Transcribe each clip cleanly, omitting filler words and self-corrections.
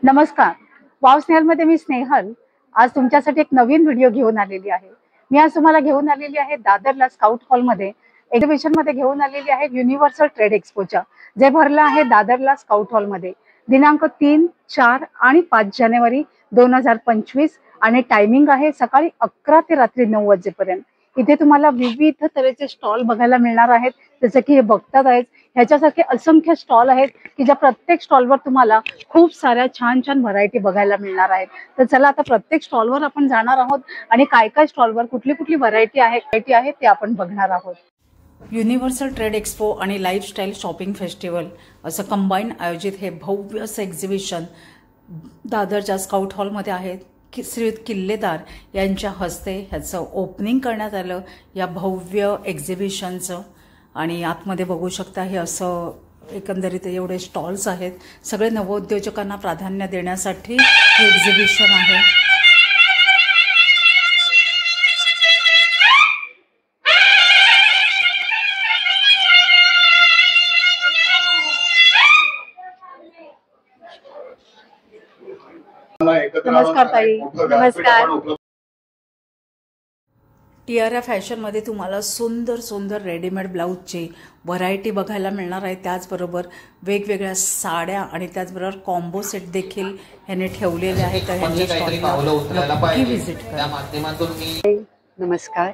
नमस्कार. वाव स्नेहलमध्ये मी स्नेहल आज तुमच्यासाठी एक नवीन व्हिडिओ घेऊन आलेली आहे. मी आज तुम्हाला घेऊन आलेली आहे दादरला स्काउट हॉलमध्ये एक्झिबिशन मध्ये घेऊन आलेली आहे युनिव्हर्सल ट्रेड एक्सपोच्या, जे भरलं आहे दादरला स्काउट हॉलमध्ये दिनांक 3, 4 आणि 5 जानेवारी 2025 आणि टायमिंग आहे सकाळी 11 ते रात्री 9 वाजेपर्यंत. इथे तुम्हाला विविध तऱ्हेचे स्टॉल बघायला मिळणार आहेत. जसं की हे बघतात आहेत, ह्याच्यासारखे असंख्य स्टॉल आहेत की ज्या प्रत्येक स्टॉलवर तुम्हाला खूप साऱ्या छान छान व्हरायटी बघायला मिळणार आहेत. तर चला आता प्रत्येक स्टॉलवर आपण जाणार आहोत आणि काय काय स्टॉलवर कुठली कुठली व्हरायटी आहे ते आपण बघणार आहोत. युनिव्हर्सल ट्रेड एक्सपो आणि लाईफस्टाईल शॉपिंग फेस्टिवल असं कंबाईन आयोजित हे भव्य असं एक्झिबिशन दादरच्या स्काउट हॉलमध्ये आहे. श्रीयुत किल्लेदार यांच्या हस्ते ह्याचं ओपनिंग करण्यात आलं या भव्य एक्झिबिशनचं. आणि आतमध्ये बघू शकता हे असं एकंदरीत एवढे स्टॉल्स आहेत. सगळे नवोद्योजकांना प्राधान्य देण्यासाठी हे एक्झिबिशन आहे. नमस्कार ताई. नमस्कार. टियारा फॅशनमध्ये तुम्हाला सुंदर सुंदर रेडीमेड ब्लाऊजची व्हरायटी बघायला मिळणार आहे. त्याचबरोबर वेगवेगळ्या साड्या आणि त्याचबरोबर कॉम्बो सेट देखील ह्याने ठेवलेले आहेत. नमस्कार.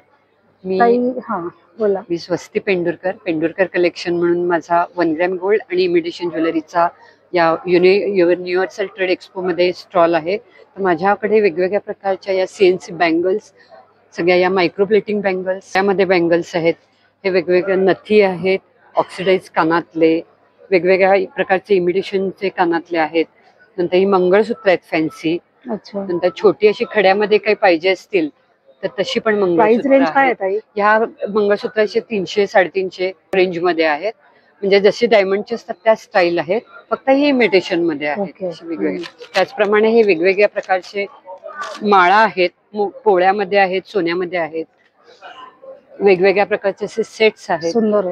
मी स्वस्ती पेंडुरकर कलेक्शन म्हणून माझा 1 ग्रॅम गोल्ड आणि इमिटेशन ज्वेलरीचा या युनिव्हर्सल ट्रेड एक्सपो मध्ये स्टॉल आहे. तर माझ्याकडे वेगवेगळ्या प्रकारच्या या CNC बँगल्स, सगळ्या या मायक्रोप्लेटिंग बँगल्स, त्यामध्ये बँगल्स आहेत. हे वेगवेगळे नथी आहेत, ऑक्सिडाइज कानातले, वेगवेगळ्या प्रकारचे इमिटेशनचे कानातले आहेत. नंतर ही मंगळसूत्र आहेत फॅन्सी. नंतर छोटी अशी खड्यामध्ये काही पाहिजे असतील तर तशी पण मंगळसूत्र आहेत. ह्या मंगळसूत्राचे 300 350 रेंज मध्ये आहेत. म्हणजे जसे डायमंडचे असतात त्या स्टाईल आहेत, फक्त हे इमिटेशन मध्ये आहेत वेगवेगळे. त्याचप्रमाणे हे वेगवेगळ्या प्रकारचे माळा आहेत, पोळ्यामध्ये आहेत, सोन्यामध्ये आहेत, वेगवेगळ्या प्रकारचे असे सेट्स आहेत. सुंदर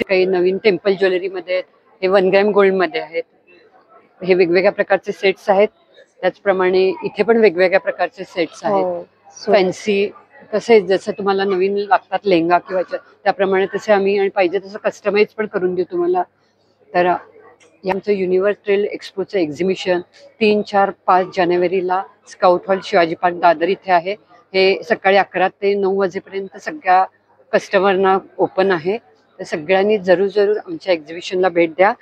काही नवीन टेम्पल ज्वेलरी मध्ये, हे 1 ग्रॅम गोल्ड मध्ये आहेत. हे वेगवेगळ्या प्रकारचे सेट्स आहेत. त्याचप्रमाणे इथे पण वेगवेगळ्या प्रकारचे सेट्स आहेत. फॅन्सी तसे जसं तुम्हाला नवीन लागतात लेहंगा किंवा त्याप्रमाणे तसे आम्ही आणि पाहिजे तसं कस्टमाइज पण करून देऊ तुम्हाला. तर आमचं युनिव्हर्सल एक्सपोचं एक्झिबिशन 3, 4, 5 जानेवारीला scout hall Shivaji park Dadar इथे आहे. हे सकाळी 11 ते 9 वाजेपर्यंत सगळ्या कस्टमरना ओपन आहे. तर सगळ्यांनी जरूर आमच्या एक्झिबिशनला भेट द्या.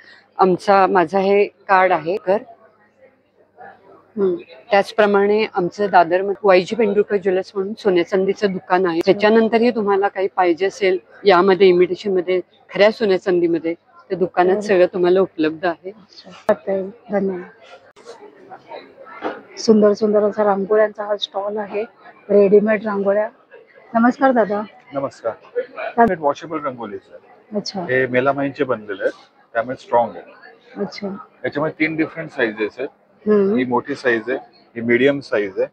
माझा हे कार्ड आहे त्याचप्रमाणे आमचं दादर YG पेंडुरकर ज्वेलर्स म्हणून सोन्या चांदीचं दुकान आहे. त्याच्यानंतरही तुम्हाला काही पाहिजे असेल यामध्ये इमिटेशन मध्ये, खऱ्या सोन्या चांदीमध्ये, त्या दुकानात सगळं तुम्हाला उपलब्ध आहे. धन्यवाद. सुंदर सुंदर असा रांगोळ्यांचा हा स्टॉल आहे, रेडीमेड रांगोळ्या. नमस्कार दादा. नमस्कार. Washable rangoli sir. अच्छा. हे मेलामाईनचे बनलेले आहेत, त्यामुळे स्ट्रॉंग आहे. अच्छा. याच्यामध्ये 3 डिफरंट साईजेस आहेत. ही मोठी साईज आहे, ही मीडियम साईज आहे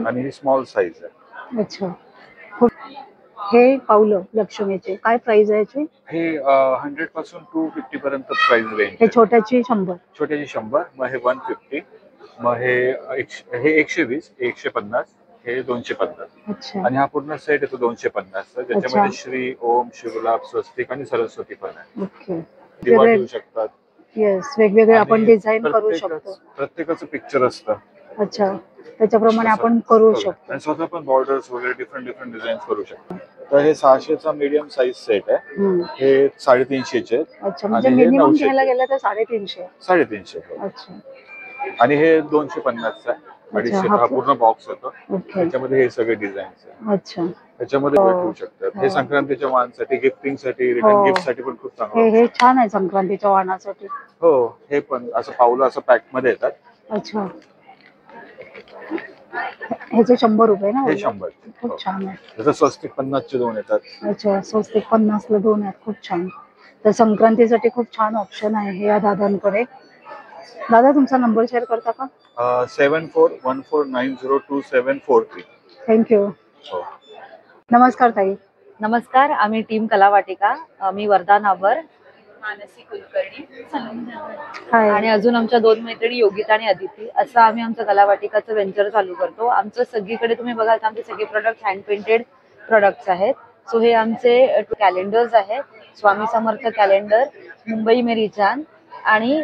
आणि ही स्मॉल साईज आहे. अच्छा. हे पावलं लक्ष्मीचे काय प्राइस आहे याची? हे 100 पासून 250 पर्यंत प्राइस रेंज. हे छोट्याची 100. छोट्याची 100, मग हे 150, मग हे 120, 150, हे 250. अच्छा. आणि हा पूर्ण सेट येतो 250चा, ज्याच्यामध्ये श्री, ओम, शिवलाभ, स्वस्तिक आणि सरस्वती पण आहे. ओके. दिवा ठेवू शकतात. येस, वेगवेगळे आपण डिझाईन करू शकतो. प्रत्येकाचं पिक्चर असतं. अच्छा. त्याच्याप्रमाणे आपण करू शकतो आणि स्वतः पण बॉर्डर्स वगैरे डिफरंट डिझाईन्स करू शकतो. तर हे 600चा मीडियम साईज सेट आहे. हे 350चे आहेत. अच्छा. म्हणजे मिनिमम घ्यायला गेलं तर 350. 350. अच्छा. आणि हे 250चा आहे. 250 हा पूर्ण बॉक्स येतो. त्याच्यामध्ये हे सगळे डिझाईन्स आहे. अच्छा. त्याच्यामध्ये ठेवू शकतात. हे संक्रांतीच्या वाहनासाठी, गिफ्टिंग साठी, रिटर्न गिफ्ट साठी पण खूप चांगलं. हे छान आहे संक्रांतीच्या वाहनासाठी. हो. हे पण असं पावलं असं पॅक मध्ये येतात. अच्छा. ह्याचे 100 रुपये ना? हे 100. खूप छान आहे. जसं स्वस्तिक 50चे 2 येतात. अच्छा. स्वस्तिक 50ला 2 आहेत. खूप छान. तर संक्रांतीसाठी खूप छान ऑप्शन आहे हे या दादांकडे. दादा तुमचा नंबर शेअर करता का? 7414902743. थँक्यू. नमस्कार ताई. नमस्कार. आम्ही टीम कला वाटिका, मी वर्धा नाबर. मानसी कुलकर्णी. हाय. आणि अजून आमच्या 2 मैत्रिणी योगिता आणि अदिती. असं आम्ही आमचं कलावाटिकाचं वेंचर चालू करतो. आमचं सगळीकडे तुम्ही बघाल तर आमचे सगळे प्रोडक्ट हँड पेंटेड प्रोडक्ट्स आहेत. सो हे आमचे कॅलेंडर्स आहेत. स्वामी समर्थ कॅलेंडर, मुंबई मेरी जान आणि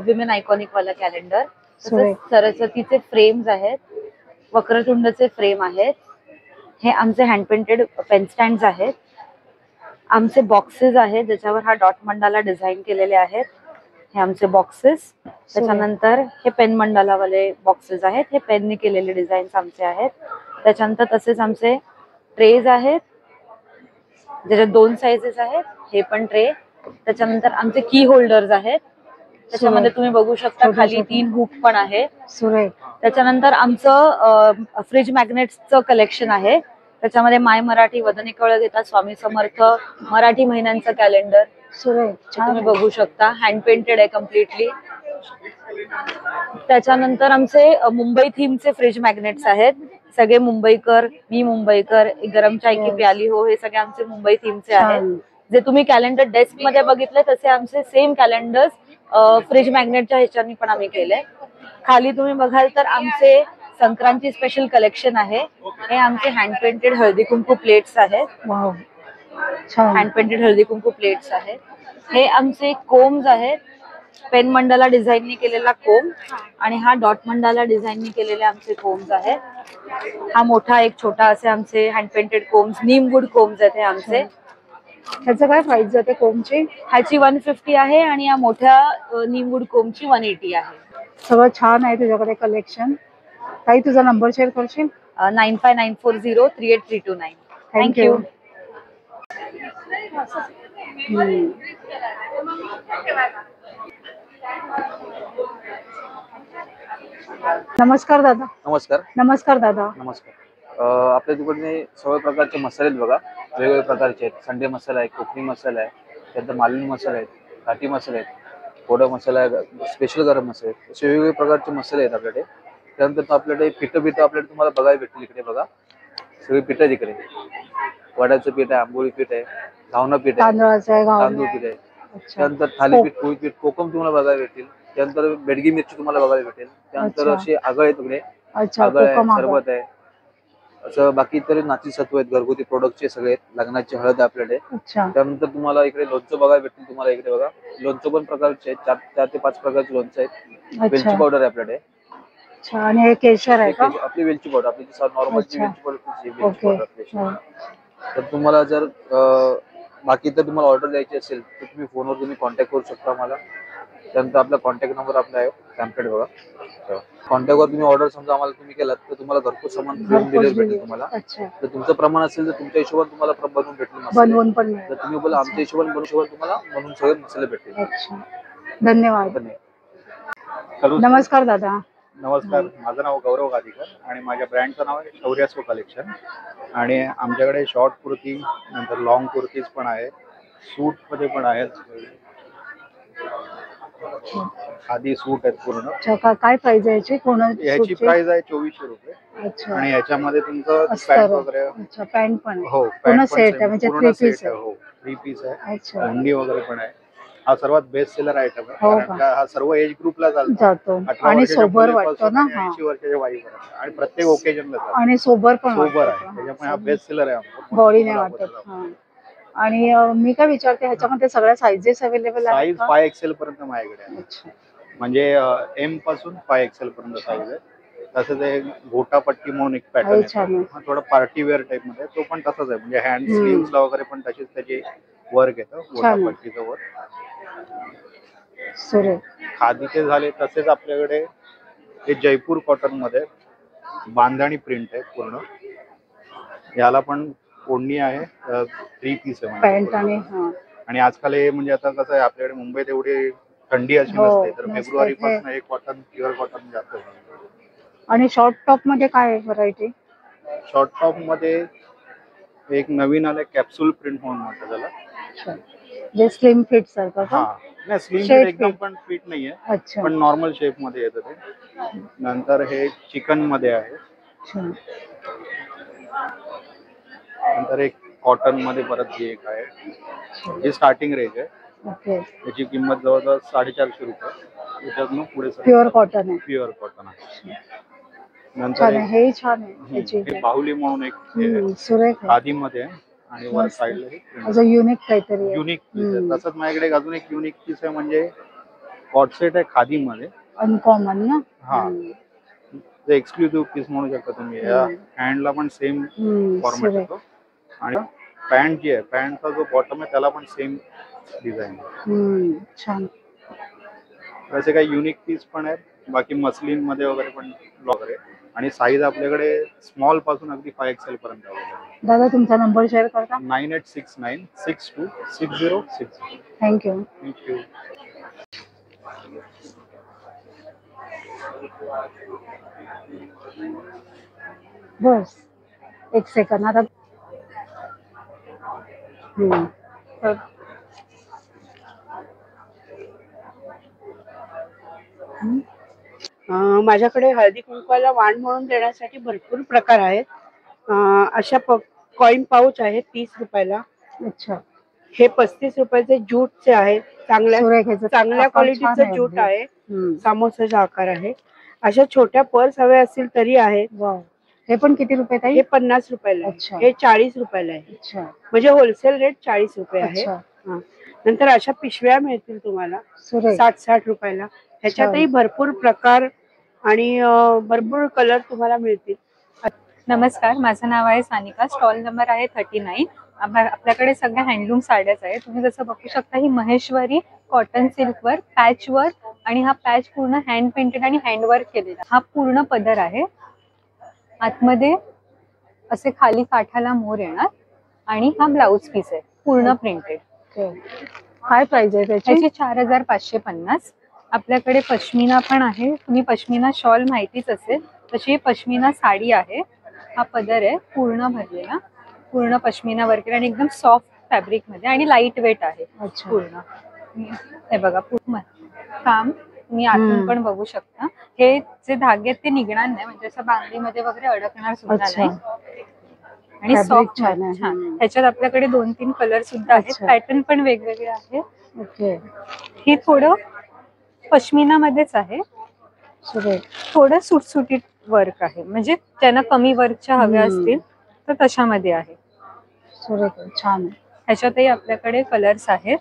विमेन आयकॉनिक वाला कॅलेंडर. तसंच सरस्वतीचे फ्रेम्स आहेत, वक्रतुंडचे फ्रेम आहेत. हे आमचे हँड पेंटेड पेन स्टँड्स आहेत. आमचे बॉक्सेस आहेत ज्याच्यावर हा डॉट मंडाला डिझाईन केलेले आहेत. हे आमचे बॉक्सेस. त्याच्यानंतर हे पेन मंडालावाले बॉक्सेस आहेत. हे पेनने केलेले डिझाईन्स आमचे आहेत. त्याच्यानंतर तसेच आमचे ट्रेज आहेत ज्याच्यात 2 साइजेस आहेत. हे पण ट्रे. त्याच्यानंतर आमचे की होल्डर्स आहेत. त्याच्यामध्ये तुम्ही बघू शकता खाली 3 हुक पण आहे. त्याच्यानंतर आमचं फ्रीज मॅग्नेट्सचं कलेक्शन आहे. त्याच्यामध्ये माय मराठी, वदने कवळ घेता, स्वामी समर्थ, मराठी महिन्यांचं कॅलेंडर तुम्ही बघू शकता. हँड पेंटेड आहे कम्प्लिटली. त्याच्यानंतर आमचे मुंबई थीमचे फ्रीज मॅग्नेट्स आहेत. सगळे मुंबईकर, मी मुंबईकर, गरम चाय की प्याली हो, हे सगळे आमचे मुंबई थीमचे आहेत. जे तुम्ही कॅलेंडर डेस्क मध्ये बघितले तसे आमचे सेम कॅलेंडर्स फ्रीज मॅग्नेटच्या ह्याच्यानी पण आम्ही केले. खाली तुम्ही बघाल तर आमचे संक्रांती स्पेशल कलेक्शन आहे. हे आमचे hand painted Haldi Kunku plates आहेत. Hand painted Haldi Kunku plates आहेत. हे आमचे कोम्स आहेत. पेन मंडाला डिझाईननी केलेला कोम आणि हा डॉट मंडाला डिझाईननी केलेले आमचे कोम्स आहेत. हा मोठा एक छोटा असे आमचे हँड पेंटेड कोम्स, नीमवूड कोम्स आहेत हे आमचे. ह्याचं काय प्राइस जाते कोमची? ह्याची 150 आहे आणि या मोठ्या नीमवूड कोमची 180 आहे. सगळं छान आहे तुझ्याकडे कलेक्शन. ताई तुझा नंबर शेअर करशील? 9594038329. थँक्यू. नमस्कार दादा. नमस्कार. नमस्कार दादा. नमस्कार. आपल्या दुकानात सर्व प्रकारचे मसाले आहेत बघा. वेगवेगळ्या प्रकारचे आहेत. संडे मसाला आहे, कोकणी मसाला आहे, त्यानंतर मालवणी मसाला आहेत, घाटी मसाले आहेत, कोडा मसाला आहे, स्पेशल गरम मसाले आहेत. असे वेगवेगळे प्रकारचे मसाले आहेत आपल्याकडे. त्यानंतर आपल्याकडे पिठं आपल्याकडे तुम्हाला बघायला भेटतील. इकडे बघा सगळी पिठं आहेत इकडे. वड्याचं पीठ आहे, आंबोळी पीठ आहे, घावणं पीठ आहे, तांदूळ पीठ आहे. त्यानंतर थालीपीठ, पोळी पीठ, कोकम तुम्हाला बघायला भेटेल. त्यानंतर बेडगी मिरची तुम्हाला बघायला भेटेल. त्यानंतर असे आगळ आहेत तिकडे, आगळ आहे, सरबत आहे, असं बाकी इतर नाची सत्व आहेत, घरगुती प्रोडक्टचे सगळे आहेत. लग्नाची हळद आहे आपल्याकडे. त्यानंतर तुम्हाला इकडे लोणचं बघायला भेटेल. तुम्हाला इकडे बघा लोणचं पण प्रकारचे आहेत. 4 ते 5 प्रकारचे लोणचं आहेत. वेलची पावडर आहे आपल्याकडे. आणि हे केशर आहे का? आपली वेलची पावडर, आपली नॉर्मल वेलची पावडर. तर तुम्हाला जर बाकी तर तुम्हाला ऑर्डर द्यायची असेल तर तुम्ही फोनवर तुम्ही कॉन्टॅक्ट करू शकता मला. त्यानंतर आपला कॉन्टॅक्ट नंबर आपला आहे पॅम्पलेट बघा. कॉन्टॅक्टवर तुम्ही ऑर्डर समजा आम्हाला तुम्ही केलात तर तुम्हाला घरपोच सामान दिलेलं भेटेल तुम्हाला. तर तुमचं प्रमाण असेल तर तुमच्या हिशोबाने तुम्हाला बनवून भेटेल. बनवून पण तर तुम्ही बोला आमच्या हिशोबाने तुम्हाला बनवून सगळे मसाले भेटेल. धन्यवाद. नमस्कार दादा. नमस्कार. माझं नाव गौरव गादीकर आणि माझ्या ब्रँडचं नाव आहे शौर्यास्व कलेक्शन. आणि आमच्याकडे शॉर्ट कुर्ती, नंतर लॉंग कुर्तीज पण आहे, सूट मध्ये पण आहेत, खादी सूट आहेत पूर्ण. काय प्राइस आहे याची? याची प्राइस आहे 2400 रुपये. आणि याच्यामध्ये तुमचं पॅन्ट वगैरे. पॅन्ट पण हो, पूर्ण सेट आहे म्हणजे 3 पीस आहे. हो, 3 पीस आहे. हुंडी वगैरे पण आहे. हा सर्वात बेस्ट सेलर आयटम आहे. कारण हा सर्व एज ग्रुपला जातो आणि सोबर वाटतो ना. 80 वर्षाच्या वाईपर्यंत आणि प्रत्येक ओकेजनला जातो आणि सोबर पण आहे. त्याच्यामुळे हा बेस्ट सेलर आहे आमचा. बॉडी नाही वाटत. आणि मी काय विचारते ह्याच्यामध्ये सगळ्या साइजेस अवेलेबल आहेत का? 5XL पर्यंत माझ्याकडे आहे. म्हणजे M पासून 5XL पर्यंत साईज आहे. तसंच एक गोटापट्टी म्हणून एक पॅटर्न आहे, हा थोडा पार्टी वेअर टाइप मध्ये. तो पण तसाच आहे, म्हणजे हँड स्लीव्हजला वगैरे पण तशीच त्याचे वर्क येतं गोटापट्टीचं वर्क. खादीचे झाले तसेच आपल्याकडे हे जयपूर कॉटन मध्ये बांधणी प्रिंट आहे पूर्ण. याला पण ओढणी आहे, 3 पीस आहे पॅन्ट. आणि आजकाल हे म्हणजे आता कसं आहे आपल्याकडे मुंबईत एवढी थंडी अशी नसते, तर फेब्रुवारी पासून हे कॉटन, प्युअर कॉटन जातं. आणि शॉर्ट टॉप मध्ये काय व्हरायटी? शॉर्ट टॉप मध्ये एक नवीन आलंय कॅप्सूल प्रिंट म्हणून म्हणतात त्याला. जे स्लिम फिट सारखं का? नाही, स्लिम फिट एकदम पण फिट नाहीये, पण नॉर्मल शेप मध्ये येतं ते. नंतर हे चिकन मध्ये आहे. नंतर एक कॉटन मध्ये परत जी एक आहे, ही स्टार्टिंग रेंज आहे. ओके. याची किंमत जवळजवळ 450 रुपये. त्याच्यातनं पुढे प्युअर कॉटन आहे. प्युअर कॉटन आहे. नंतर छान आहे, हे छान आहे याची. हे बाहुली म्हणून एक हे आहे. सुरेख आहे. खादीमध्ये आहे आणि वर मस्त. साईडला हे असं युनिक काहीतरी आहे. युनिक पीस आहे. तसंच माझ्याकडे एक अजून एक युनिक पीस आहे, म्हणजे कॉट सेट आहे खादीमध्ये. अनकॉमन ना. हा, ते एक्सक्लुझिव्ह पीस म्हणू शकता तुम्ही. या हँडला पण सेम फॉर्मॅट येतो आणि पॅन्ट जी आहे, पॅन्टचा जो बॉटम आहे त्याला पण सेम डिझाईन आहे. छान. असे काही युनिक पीस पण आहेत. बाकी मसलिन मध्ये वगैरे पण वगैरे. आणि साईज आपल्याकडे स्मॉल पासून अगदी 5XL पर्यंत आहे. दादा तुमचा नंबर शेअर करता? 9869 62 6060. थँक्यू. थँक्यू. बस एक सेकंद आता. माझ्याकडे हळदी कुंकवाला वाण म्हणून देण्यासाठी भरपूर प्रकार आहेत. अशा कॉइन पाऊच आहेत 30 रुपयाला. अच्छा. हे 35 रुपयाचे ज्यूटचे आहेत. सुरेख चांगल्या क्वालिटीचं ज्यूट आहे. समोसाचा आकार आहे. अशा छोट्या पर्स हव्या असतील तरी आहेत. हे पण किती रुपये ताई? हे 50 रुपयाला अच्छा. आहे. हे 40 रुपयाला आहे. अच्छा. म्हणजे होलसेल रेट 40 रुपये आहे. अच्छा. नंतर अशा पिशव्या मिळतील तुम्हाला सुरेख. 60-60 रुपयाला. ह्याच्यातही भरपूर प्रकार आणि भरपूर कलर तुम्हाला मिळतील. नमस्कार, माझं नाव आहे सानिका. स्टॉल नंबर आहे 39. आपल्याकडे सगळ्या हँडलूम साड्याच आहेत. तुम्ही जसं बघू शकता, ही महेश्वरी कॉटन सिल्कवर पॅचवर, आणि हा पॅच पूर्ण हँड पेंटेड आणि हँडवर्क केलेला. हा पूर्ण पदर आहे. आतमध्ये असे खाली काठाला मोर येणार आणि हा ब्लाउज पीस आहे पूर्ण प्रिंटेड. काय प्राइस आहे त्याची? 4550. आपल्याकडे पश्मिना पण आहे. तुम्ही पश्मिना शॉल माहितीच असेल, तशी पश्मिना साडी आहे. हा पदर आहे पूर्ण भरलेला, पूर्ण पश्मिना वर्क आणि एकदम सॉफ्ट फॅब्रिक मध्ये आणि लाईट वेट आहे पूर्ण. हे बघा पूर्ण काम तुम्ही आतून पण बघू शकता. हे जे धागे ते निघणार नाही, म्हणजे असं बांगडीमध्ये वगैरे अडकणार सुद्धा नाही. आणि सॉफ्ट छान. ह्याच्यात आपल्याकडे 2-3 कलर सुद्धा आहेत. पॅटर्न पण वेगवेगळे आहेत. ओके. हे थोडं पश्मिना मध्येच आहे. थोडं सुटसुटीत वर्क आहे, म्हणजे ज्यांना कमी वर्कच्या हव्या असतील तर तशामध्ये आहे. छान. ह्याच्यातही आपल्याकडे कलर्स आहेत.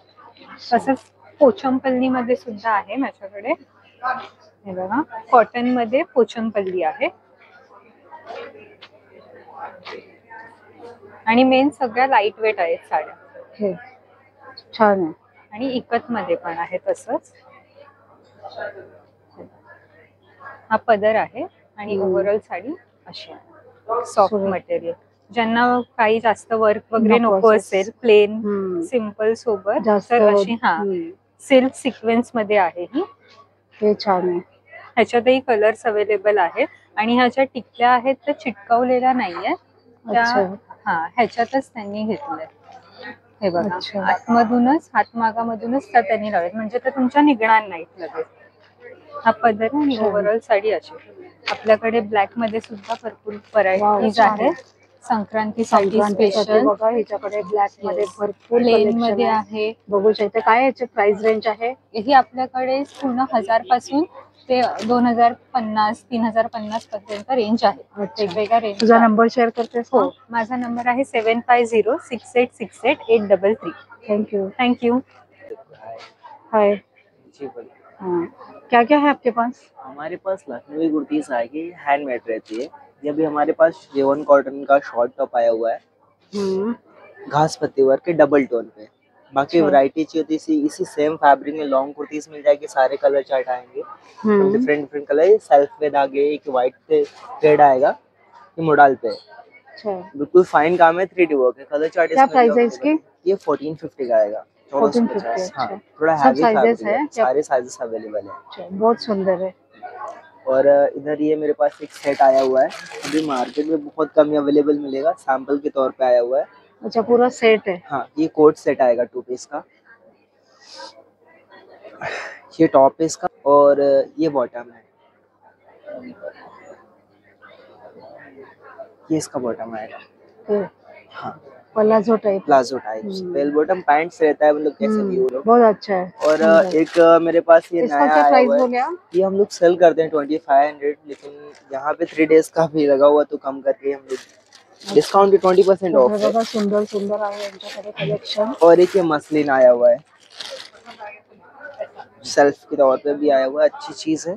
तसंच पोचमपल्ली मध्ये सुद्धा आहे माझ्याकडे. हे बघा, कॉटन मध्ये पोचमपल्ली आहे. आणि मेन सगळ्या लाईट वेट आहेत साड्या. छान आहे. आणि इकत मध्ये पण आहे तसंच. हा पदर आहे आणि ओव्हरऑल साडी अशी आहे, सॉफ्ट मटेरियल. ज्यांना काही जास्त वर्क वगैरे नको असेल, प्लेन सिंपल सोबत, तर अशी सिल्क सिक्वेन्स मध्ये आहे ही. हे छान आहे. ह्याच्यातही कलर्स अवेलेबल आहेत. आणि ह्या ज्या टिकल्या आहेत त्या चिटकवलेल्या नाहीये, त्या ह्याच्यातच त्यांनी घेतलंय. हे बघा, आतमधूनच हातमागामधूनच त्या त्यांनी लावल्यात, म्हणजे त्या तुमच्या निघणार नाहीत लगेच. हा पदर आणि ओव्हरऑल साडी अशी. आपल्याकडे ब्लॅक मध्ये सुद्धा भरपूर व्हरायटीज आहेत. संक्रांतीसाठी स्पेशल बघा, ह्याच्याकडे ब्लॅक मध्ये भरपूर प्लेन मध्ये आहे. बघू शकते. काय याची प्राइस रेंज आहे? ही आपल्याकडे पूर्ण 1000 पासून ते 2050-3050 पर्यंत रेंज आहे. वेगवेगळ्या रेंज. तुझा नंबर शेअर करतेस? हो, माझा नंबर आहे 7506868333. थँक्यू. हाय. क्या क्या है आपके पास? हमारे पास लखनवी कुर्तीज आएगी, हैंडमेड रहती है. ये भी हमारे पास जेवन कॉटन का शॉर्ट टॉप आया हुआ है, घास पत्ती वर्क के डबल टोन पे. बाकी वैरायटी चाहिए इसी सेम फैब्रिक में लॉन्ग कुर्तीज मिल जाएगी. सारे कलर चार्ट आएंगे, डिफरेंट डिफरेंट कलर. सेल्फ पे धागे, एक व्हाइट पे थ्रेड आएगा, ये मोडाल पे. बिल्कुल फाइन काम है, 3D वर्क है. कलर चार्ट क्या प्राइस है इसकी? ये 1450 का आएगा. 1450. हाँ, थोड़ा हैवी फैब्रिक है. क्या? सारे साइजेस अवेलेबल है. बहुत सुंदर है. और इधर ये मेरे पास एक सेट आया हुआ है, अभी मार्केट में बहुत कम अवेलेबल मिलेगा, सैंपल के तौर पे आया हुआ है. अच्छा, पूरा सेट है? हाँ, ये कोट सेट आएगा 2 पीस का. ये टॉप पीस का और ये बॉटम है. ये इसका बॉटम आएगा. हाँ, palazzo type. Palazzo type bell bottom pants रहता है, मतलब कैसे भी वो लोग। बहुत अच्छा है। और एक मेरे पास ये इसका नया क्या आया प्राइस हुआ है। बोले आप? ये हम लोग सेल करते हैं 2500, लेकिन यहाँ पे 3 डेज का भी लगा हुआ तो कम करके हम लोग डिस्काउंट भी 20% ऑफ है। बघा सुंदर सुंदर आहे यांच्याकडे कलेक्शन। और एक ये मसलिन आया हुआ है, सेल्फ के तौर पे भी आया हुआ है, अच्छी चीज है,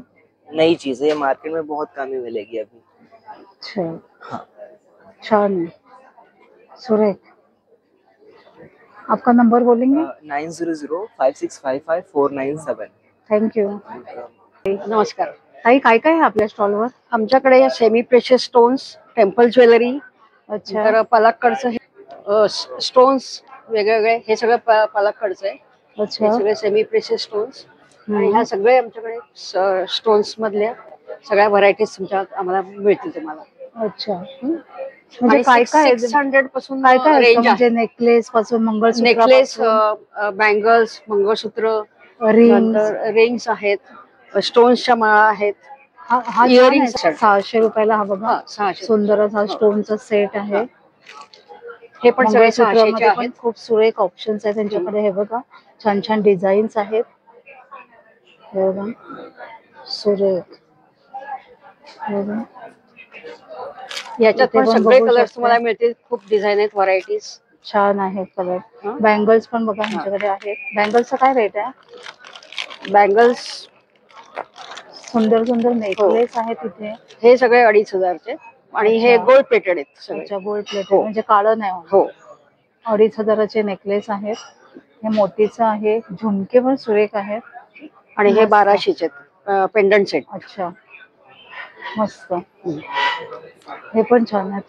नई चीज है, ये मार्केट में बहुत कम ही मिलेगी अभी। अच्छा हाँ छान आहे, सुरेख। आपका नंबर बोलेंगे? 9005655497। थँक्यू। नमस्कार ताई काय काय आहे आपल्या स्टॉलवर? आमच्याकडे semi precious stones, temple jewellery, अच्छा तर पलाक्कडचं स्टोन्स वेगवेगळे, हे सगळं पलाक्कडचं आहे। अच्छा हे सगळे सेमी प्रेशियस स्टोन्स आणि ह्या सगळे आमच्याकडे स्टोन्स मधल्या सगळ्या व्हरायटीज तुमच्या आम्हाला मिळतील तुम्हाला। अच्छा म्हणजे काय काय 600 पासून काय काय रेंज म्हणजे नेकलेस पासून मंगळसूत्र, नेकलेस, बँगल्स, मंगळसूत्र, रिंग्स आहेत, स्टोन्सच्या माळा आहेत। हा इयरिंग्स 600 रुपयाला हा बघा 600। सुंदर असा स्टोनचा सेट आहे। हे पण सगळे 600 मंगळसूत्रामध्ये पण आहेत। खूप सुरेख ऑप्शन्स आहेत त्यांच्याकडे। हे बघा छान छान डिझाईन्स आहेत, हे बघा सुरेख। हे बघा याच्यात इथे पण पण सगळे बघू कलर्स शकता। तुम्हाला मिळतील, खूप डिझाईन आहेत, व्हरायटीज छान आहेत कलर। बँगल्स पण बघा यांच्याकडे आहेत। बँगल्सचा काय रेट आहे? बँगल्स सुंदर सुंदर नेकलेस आहेत इथे। हे सगळे 2500चे आणि हे अच्छा। गोल्ड प्लेटेड आहेत सगळे। अच्छा गोल्ड प्लेटेड म्हणजे काळं नाही होणार। हो 2500चे नेकलेस आहेत। हे मोतीचं आहे, झुमके पण सुरेख आहेत आणि हे मस्त। 1200चे पेंडंट सेट। अच्छा मस्त, हे पण छान आहेत।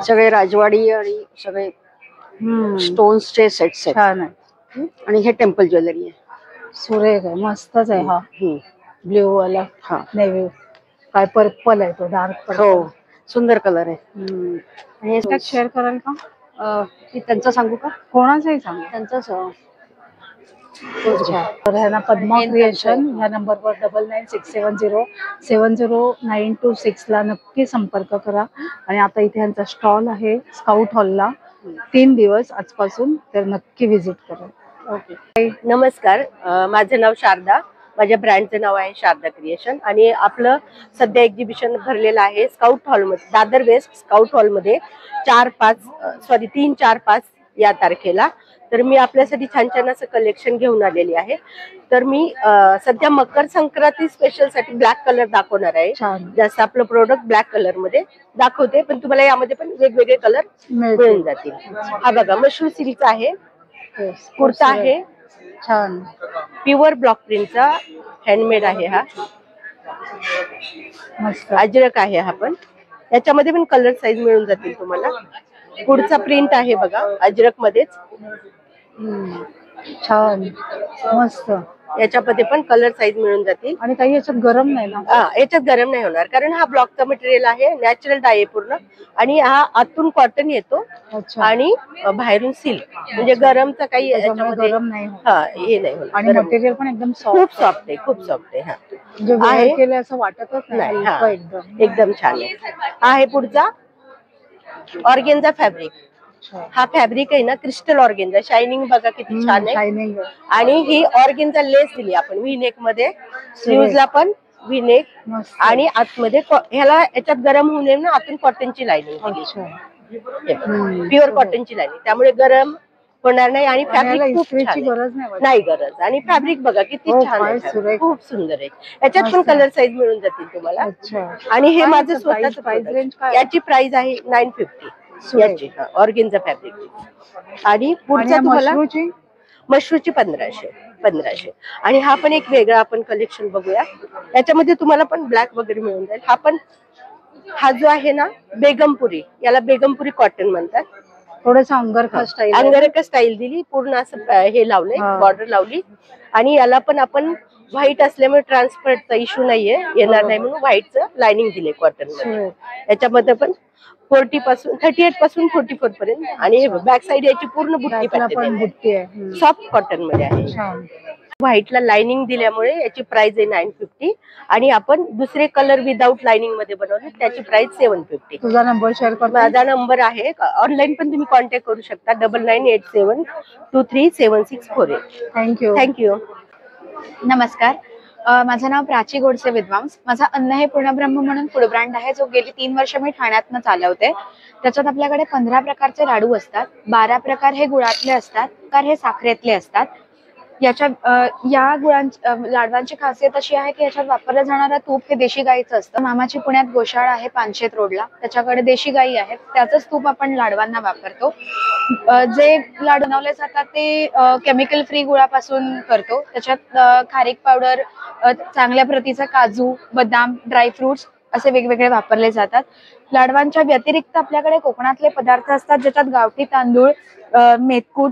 सगळे राजवाडी आणि सगळे स्टोन्सचे सेट्स आहेत छान आहे आणि हे टेम्पल ज्वेलरी आहे, सुरेख आहे, मस्तच आहे। हा ब्ल्यू वाला, हा नेव्ही काय पर्पल आहे तो, डार्क पर्पल। हो सुंदर कलर आहे। आणि हे शेअर कराल का? की त्यांचं सांगू का? कोणाचंही सांगा त्यांचंच अच्छा। तर ह्यांना पद्मा क्रिएशन या नंबरवर 9967070926 ला नक्की संपर्क करा। आणि आता इथे यांचा स्टॉल आहे स्काउट हॉलला 3 दिवस आजपासून, तर नक्की व्हिजिट करा। ओके नमस्कार, माझं नाव शारदा, माझ्या ब्रँडचं नाव आहे शारदा क्रिएशन आणि आपलं सध्या एक्झिबिशन भरलेलं आहे स्काउट हॉलमध्ये, दादर वेस्ट स्काउट हॉलमध्ये 3, 4, 5 या तारखेला। तर मी आपल्यासाठी छान छान असं कलेक्शन घेऊन आलेली आहे। तर मी सध्या मकर संक्रांती स्पेशल साठी ब्लॅक कलर दाखवणार आहे। जास्त आपलं प्रोडक्ट ब्लॅक कलर मध्ये दाखवते, पण तुम्हाला यामध्ये पण वेगवेगळे कलर मिळून जातील। हा बघा मशरूम सिल्क आहे, कुर्ता आहे छान, प्युअर ब्लॉक प्रिंटचा हँडमेड आहे, हा मस्त अजरक आहे हा पण, याच्यामध्ये पण कलर साईज मिळून जातील तुम्हाला। पुढचा प्रिंट आहे बघा अजरक मध्येच, छान मस्त, याच्यामध्ये पण कलर साईज मिळून जातील। आणि काही याच्यात गरम नाही ना? याच्यात गरम नाही होणार, कारण हा ब्लॉकचा मटेरियल आहे, नॅचरल डाय आहे पूर्ण, आणि हा आतून कॉटन येतो आणि बाहेरून सिल्क, म्हणजे गरमचा काही याच्यामध्ये गरम नाही हे नाही होणार। आणि मटेरियल पण एकदम खूप सॉफ्ट आहे, खूप सॉफ्ट आहे, म्हणजे वेअर केलं असं वाटतच नाही, नाही, एकदम छान आहे। हा आहे पुढचा ऑर्गेन्झा फॅब्रिक, हा फॅब्रिक आहे ना क्रिस्टल ऑर्गेन्झा, शायनिंग बघा किती छान आहे। आणि ही ऑर्गेन्झा लेस दिली आपण व्ही नेक मध्ये, स्लीव्हजला पण व्ही नेक, आणि आतमध्ये ह्याला याच्यात गरम होऊ नये ना, आतून कॉटनची लाईनिंग, प्युअर कॉटनची लाईनिंग, त्यामुळे गरम होणार नाही। आणि फॅब्रिक खूप छान नाही गरज, आणि फॅब्रिक बघा किती छान आहे, खूप सुंदर आहे। याच्यात पण कलर साईज मिळून जातील तुम्हाला। आणि हे माझं स्वतःच प्राइस रेंज, याची प्राइस आहे 950 याची, ऑर्गेन्झा फॅब्रिक। आणि पुढचा तुम्हाला मशरूची 1500। आणि हा पण एक वेगळा आपण कलेक्शन बघूया, याच्यामध्ये तुम्हाला पण ब्लॅक वगैरे मिळून जाईल। हा जो आहे ना बेगमपुरी, याला बेगमपुरी कॉटन म्हणतात, थोडस अंगरखा स्टाईल दिली, पूर्ण असं हे लावलंय, बॉर्डर लावली, आणि याला पण आपण व्हाईट असल्यामुळे ट्रान्सपरंटचा इश्यू नाहीये, येणार नाही म्हणून व्हाईटचं लाइनिंग दिले कॉटन मध्ये। याच्यामध्ये पण 38 पासून 44 पर्यंत, आणि बॅक साइड याची पूर्ण बुट्टी पॅटर्न आहे, सॉफ्ट कॉटन मध्ये आहे। व्हाईटला लाइनिंग दिल्यामुळे याची प्राइस आहे 950 आणि आपण दुसरे कलर विदाउट लाइनिंग मध्ये बनवले त्याची प्राइस 750. तुझा नंबर शेअर कर. माझा नंबर आहे, ऑनलाईन पण तुम्ही कॉन्टॅक्ट करू शकता 9987237648. थँक्यू. थँक्यू. नमस्कार, माझं नाव प्राची गोडसे विद्वांस. माझा अन्न हे पूर्णब्रह्म म्हणून फूड ब्रँड आहे, जो गेली 3 वर्ष मी ठाण्यातनं चालवते. त्याच्यात आपल्याकडे 15 प्रकारचे लाडू असतात. 12 प्रकार हे गुळातले असतात, प्रकार हे साखरेतले असतात. या लाडवांची खासियत अशी आहे की याच्यात वापरलं जाणारं तूप हे देशी गाईचं असतं. मामाची पुण्यात गोशाळा आहे पानशेत रोडला, त्याच्याकडे देशी गाई आहेत, त्याचंच तूप आपण लाडवांना वापरतो. जे लाडू बनवले जातात ते केमिकल फ्री गुळापासून करतो. त्याच्यात खारीक पावडर, चांगल्या प्रतीचा काजू, बदाम, ड्रायफ्रुट्स असे वेगवेगळे वापरले जातात. लाडवांच्या व्यतिरिक्त आपल्याकडे कोकणातले पदार्थ असतात, ज्याच्यात गावठी तांदूळ, मेथकूट,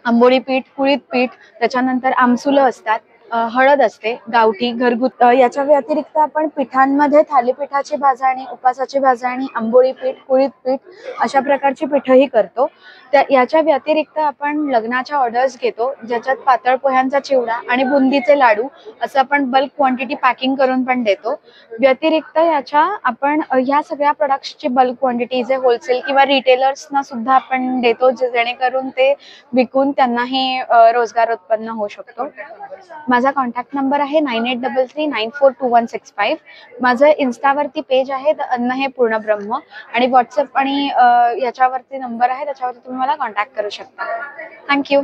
आंबोळी पीठ, कुळीत पीठ, त्याच्यानंतर आमसुलं असतात, हळद असते गावठी घरगुती. याच्या व्यतिरिक्त आपण पिठांमध्ये थालीपीठाची भाजणी, उपासाची भाजणी, आंबोळी पीठ, कुळीत पीठ अशा प्रकारची पीठही करतो. याच्या व्यतिरिक्त आपण लग्नाच्या ऑर्डर्स घेतो, ज्याच्यात पातळ पोह्यांचा चिवडा आणि बुंदीचे लाडू असं आपण बल्क क्वांटिटी पॅकिंग करून पण देतो. व्यतिरिक्त याच्या आपण ह्या सगळ्या प्रोडक्ट्सची बल्क क्वांटिटी जे होलसेल किंवा रिटेलर्सना सुद्धा आपण देतो, जेणेकरून ते विकून त्यांनाही रोजगार उत्पन्न होऊ शकतो. माझा कॉन्टॅक्ट नंबर आहे 9833942165. माझं इन्स्टावरती पेज आहे द अन्न हे पूर्ण ब्रह्म आणि व्हॉट्सअप आणि याच्यावरती नंबर आहे, त्याच्यावरती तुम्ही मला कॉन्टॅक्ट करू शकता. थँक्यू.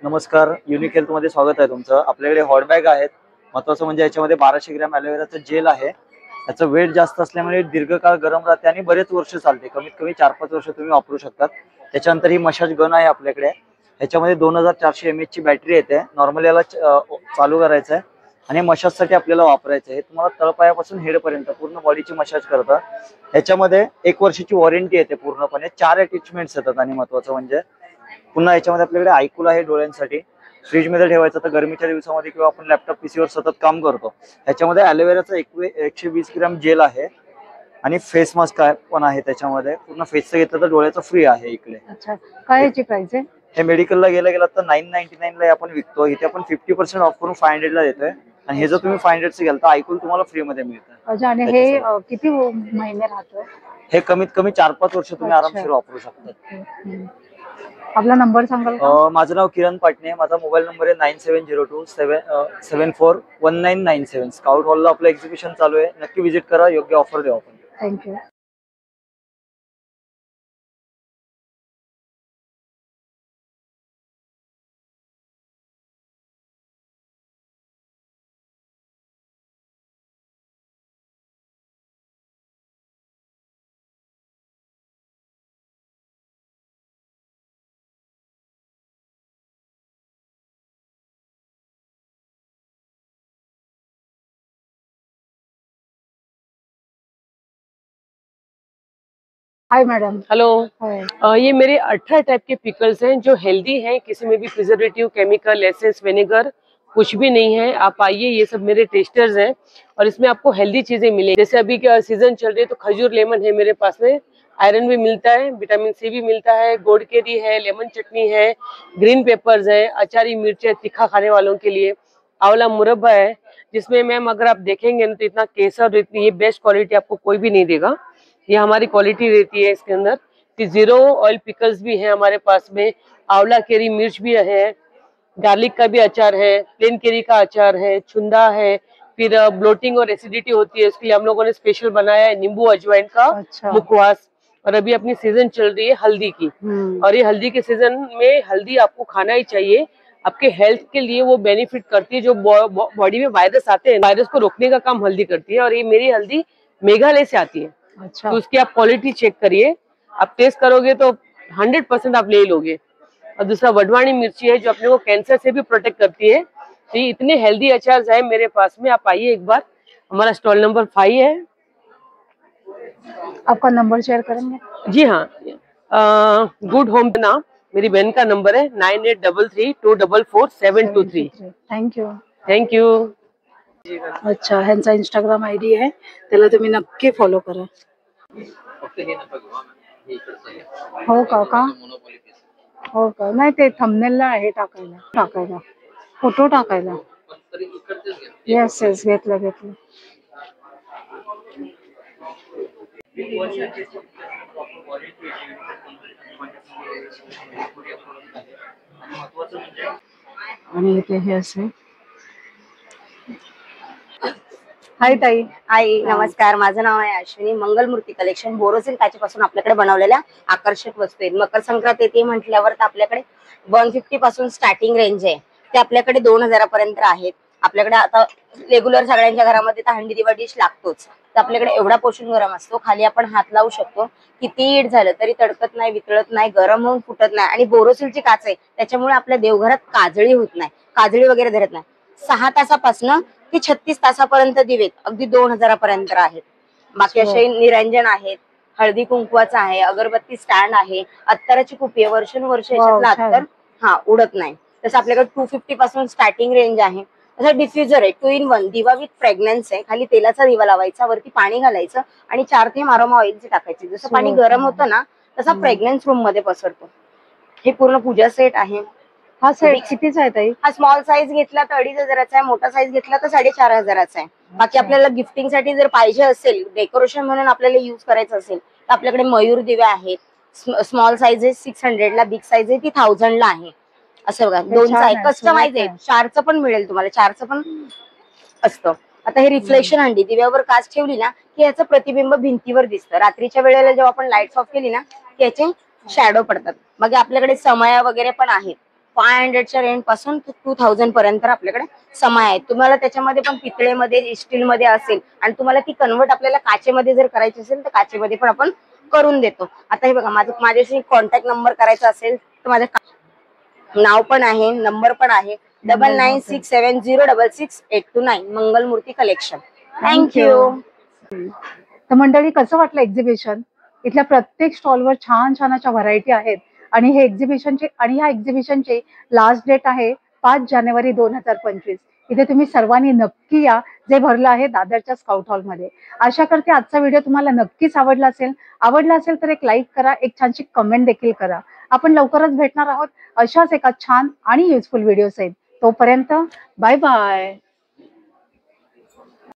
नमस्कार, युनिक हेल्थ मध्ये स्वागत आहे तुमचं. आपल्याकडे हॉट बॅग आहेत. महत्वाचं म्हणजे याच्यामध्ये 1200 ग्रॅम ॲलोवेराचं जेल आहे. याचं वेट जास्त असल्यामुळे दीर्घकाळ गरम राहते आणि बरेच वर्ष चालते. कमीत कमी 4-5 वर्ष तुम्ही वापरू शकतात. त्याच्यानंतर ही मसाज गन आहे आपल्याकडे. ह्याच्यामध्ये 2400 mAh ची बॅटरी येते. नॉर्मल याला चालू करायचं आहे आणि मसाजसाठी आपल्याला वापरायचं आहे. तुम्हाला तळपायापासून हेडपर्यंत पूर्ण बॉडीची मसाज करतं. ह्याच्यामध्ये 1 वर्षाची वॉरंटी येते पूर्णपणे. 4 अटॅचमेंट्स येतात आणि महत्वाचं म्हणजे पुन्हा याच्यामध्ये आपल्याकडे आयकूल आहे डोळ्यांसाठी. फ्रीज मध्ये ठेवायचं तर गरमीच्या दिवसामध्ये किंवा आपण लॅपटॉप पीसीवर सतत काम करतो. ह्याच्यामध्ये ॲलोवेराचं 120 ग्रॅम जेल आहे आणि फेस मास्क पण आहे त्याच्यामध्ये. पूर्ण फेसचं घेतलं तर डोळ्याचं फ्री आहे इकडे. अच्छा, काय याची प्राइस आहे? हे मेडिकलला गेला तर 999 ला आपण विकतो. इथे आपण 50% ऑफ करून 500 ला देतोय आणि हे जर तुम्ही 500 घ्याल तर आयकूल तुम्हाला फ्री मध्ये मिळतं. अच्छा, आणि हे किती महिने राहतोय? हे कमीत कमी 4-5 वर्ष तुम्ही आरामशीर वापरू शकता. आपला नंबर सांगाल का? माझं नाव किरण पाटणे. माझा मोबाईल नंबर आहे 9702741997. स्काउट हॉलला आपलं एक्झिबिशन चालू आहे, नक्की व्हिजिट करा. योग्य ऑफर देऊ आपण. थँक्यू. Hi madam. हेलो. ये मेरे 18 टाइप के पिकल्स हैं जो हेल्दी हैं. किसी में भी प्रिजर्वेटिव, केमिकल, एसेंस, विनेगर कुछ भी नहीं है. आप आइए, ये सब मेरे टेस्टर्स हैं और इसमें आपको हेल्दी चीजें मिलेंगी. जैसे अभी क्या सीजन चल रही है तो खजूर लेमन है मेरे पास में. आयरन भी मिलता है, विटामिन सी भी मिलता है, गोड़ केरी है, लेमन चटनी है, ग्रीन पेपर्स है, अचारी मिर्च है तीखा खाने वालों के लिए, आंवला मुरब्बा है जिसमें मैम अगर आप देखेंगे ना तो इतना केसर, इतनी ये बेस्ट क्वालिटी आपको कोई भी नहीं देगा. ये हमारी क्वालिटी रहती है इसके अंदर. कि 0 ऑयल पिकल्स भी है हमारे पास में, आंवला केरी मिर्च भी है, गार्लिक का भी अचार है, प्लेन केरी का अचार है, चुंदा है. फिर ब्लोटिंग और एसिडिटी होती है उसके लिए हम लोगों ने स्पेशल बनाया है नींबू अजवाइन का मुखवास. और अभी अपनी सीजन चल रही है हल्दी की, और ये हल्दी के सीजन में हल्दी आपको खाना ही चाहिए. आपके हेल्थ के लिए वो बेनिफिट करती है. जो बॉडी में वायरस आते हैं, वायरस को रोकने का काम हल्दी करती है. और ये मेरी हल्दी मेघालय से आती है. अच्छा. तो उसकी आप क्वालिटी चेक करिए, आप टेस्ट करोगे तो 100% आप ले ही लोगे. और दूसरा वडवाणी मिर्ची है जो अपने को कैंसर से भी प्रोटेक्ट करती है. तो ये इतने हेल्दी अचार है मेरे पास में. आप आइए एक बार. हमारा स्टॉल नंबर 5 है. आपका नंबर शेयर करेंगे? जी हाँ. गुड होम ना मेरी बहन का नंबर है 9833244723. थँक्यू. थँक्यू. अच्छा, ह्यांचा इंस्टाग्राम आयडी आहे, त्याला तुम्ही नक्की फॉलो करा. हो का? हो का? नाही ते थंबनेलला आहे टाकायला फोटो टाकायला. येस येस, घेतलं घेतलं. आणि इथे हे असे. हाय ताई. हाय, नमस्कार. माझं नाव आहे अश्विनी. मंगलमूर्ती कलेक्शन बोरोसिल काचेपासून आपल्याकडे बनवलेल्या आकर्षक वस्तू आहेत. मकर संक्रांत येते म्हटल्यावर तर आपल्याकडे 150 पासून स्टार्टिंग रेंज आहे, ते आपल्याकडे 2000 पर्यंत आहेत. आपल्याकडे आता रेग्युलर सगळ्यांच्या घरामध्ये तर हंडी दिवा डिश लागतोच, तर आपल्याकडे एवढा पोषण गरम असतो. खाली आपण हात लावू शकतो, किती हीट झालं तरी तडकत नाही, वितळत नाही, गरम होऊन फुटत नाही. आणि बोरोसिलची काच आहे त्याच्यामुळे आपल्या देवघरात काजळी होत नाही, काजळी वगैरे धरत नाही. 6 तासापासून ते 36 तासापर्यंत दिवेत अगदी 2000 पर्यंत आहेत. बाकी असे निरंजन आहेत, हळदी कुंकवाचं आहे, अगरबत्ती स्टँड आहे, अत्तराची कुपी आहे. वर्षानुवर्ष याच्यातलं अत्तर उडत नाही. तसं आपल्याकडे 250 पासून स्टार्टिंग रेंज आहे. तसं डिफ्युजर आहे 2 in 1 दिवा विथ फ्रेग्रन्स आहे. खाली तेलाचा दिवा लावायचा, वरती पाणी घालायचं आणि 4 थेंब अरोमा ऑइलचे टाकायचे. जसं पाणी गरम होतं ना तसा फ्रेग्रन्स रूम मध्ये पसरतो. हे पूर्ण पूजा सेट आहे. हा सेट कितीचा आहे ताई? हा स्मॉल साईज घेतला तर 2500चा आहे, मोठा साईज घेतला तर 4500चा आहे. बाकी आपल्याला गिफ्टिंग साठी जर पाहिजे असेल, डेकोरेशन म्हणून आपल्याला युज करायचं असेल तर आपल्याकडे मयूर दिवे आहेत. स्मॉल साईज आहे 600ला, बिग साईज आहे ती 1000ला आहे. असं बघा, 2चा आहे, कस्टमाइज आहे. 4चं पण मिळेल तुम्हाला, 4चं पण असतं. आता हे रिफ्लेक्शन हंडी दिव्यावर काच ठेवली ना की याचं प्रतिबिंब भिंतीवर दिसतं. रात्रीच्या वेळेला जेव्हा आपण लाईट ऑफ केली ना की याचे शॅडो पडतात. मग आपल्याकडे समया वगैरे पण आहेत. 500च्या रेंज पासून 2000 पर्यंत आपल्याकडे समय आहे. तुम्हाला त्याच्यामध्ये पण पितळेमध्ये, स्टील मध्ये असेल आणि तुम्हाला ती कन्वर्ट आपल्याला काचेमध्ये जर करायची असेल तर काचेमध्ये पण आपण करून देतो. आता हे बघा, माझ्याशी कॉन्टॅक्ट नंबर करायचा असेल तर माझं नाव पण आहे, नंबर पण आहे 9967066829. मंगलमूर्ती कलेक्शन. थँक्यू. तर मंडळी, कसं वाटलं एक्झिबिशन? इथल्या प्रत्येक स्टॉलवर छान छान अशा व्हरायटी आहेत. आणि ह्या एक्झिबिशनचे लास्ट डेट आहे 5 जानेवारी 2025. इथे तुम्ही सर्वांनी नक्की या, जे भरलं आहे दादरच्या स्काउट हॉलमध्ये. आशा करते आजचा व्हिडिओ तुम्हाला नक्कीच आवडला असेल तर एक लाईक करा, एक छानशी कमेंट देखील करा. आपण लवकरच भेटणार आहोत अशाच एका छान आणि युजफुल व्हिडिओ सहित. तोपर्यंत बाय बाय.